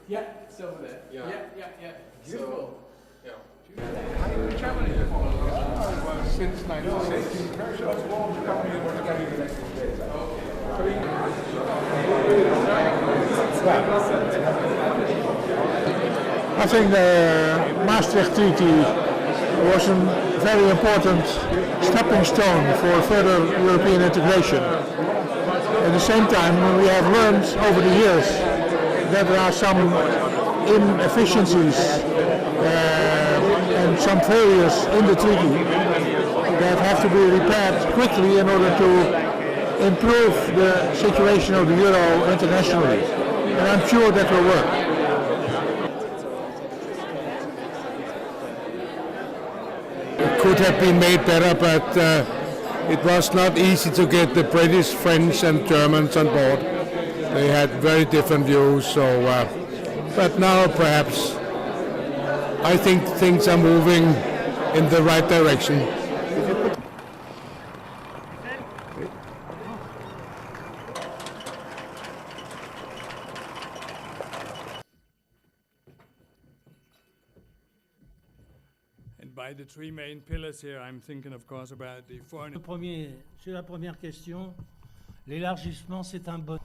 Yeah, it's over there. Yeah. Yeah. Beautiful. So, yeah. I've been traveling since 1960. I think the Maastricht Treaty was a very important stepping stone for further European integration. At the same time, we have learned over the years that there are some inefficiencies and some failures in the treaty that have to be repaired quickly in order to improve the situation of the euro internationally. And I'm sure that will work. It could have been made better, but it was not easy to get the British, French and Germans on board. They had very different views, so but now perhaps I think things are moving in the right direction. And by the three main pillars here, I'm thinking, of course, about the foreign. Sur la première question, l'élargissement, c'est un bon.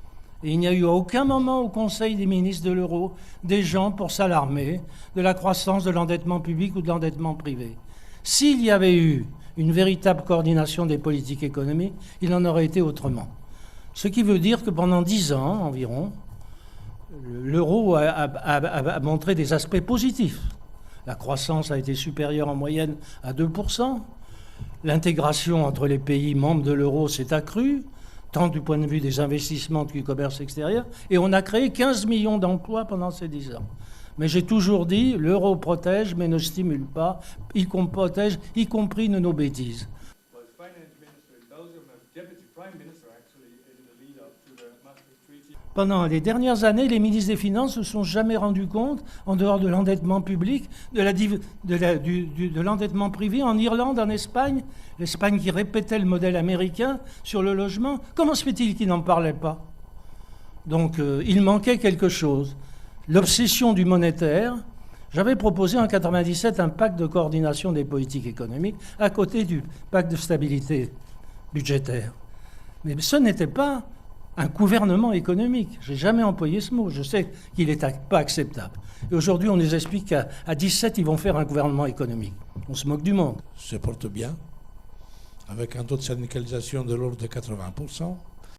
Et il n'y a eu à aucun moment au Conseil des ministres de l'euro des gens pour s'alarmer de la croissance de l'endettement public ou de l'endettement privé. S'il y avait eu une véritable coordination des politiques économiques, il en aurait été autrement. Ce qui veut dire que pendant 10 ans environ, l'euro a montré des aspects positifs. La croissance a été supérieure en moyenne à 2%. L'intégration entre les pays membres de l'euro s'est accrue, tant du point de vue des investissements que du commerce extérieur. Et on a créé 15 millions d'emplois pendant ces 10 ans. Mais j'ai toujours dit, l'euro protège mais ne stimule pas, il protège y compris de nos bêtises. Pendant les dernières années, les ministres des Finances ne se sont jamais rendus compte, en dehors de l'endettement public, de l'endettement privé en Irlande, en Espagne, l'Espagne qui répétait le modèle américain sur le logement. Comment se fait-il qu'ils n'en parlaient pas? Donc il manquait quelque chose. L'obsession du monétaire. J'avais proposé en 1997 un pacte de coordination des politiques économiques à côté du pacte de stabilité budgétaire. Mais ce n'était pas un gouvernement économique. Je n'ai jamais employé ce mot. Je sais qu'il n'est pas acceptable. Et aujourd'hui, on nous explique qu'à 17, ils vont faire un gouvernement économique. On se moque du monde. Se porte bien, avec un taux de syndicalisation de l'ordre de 80%.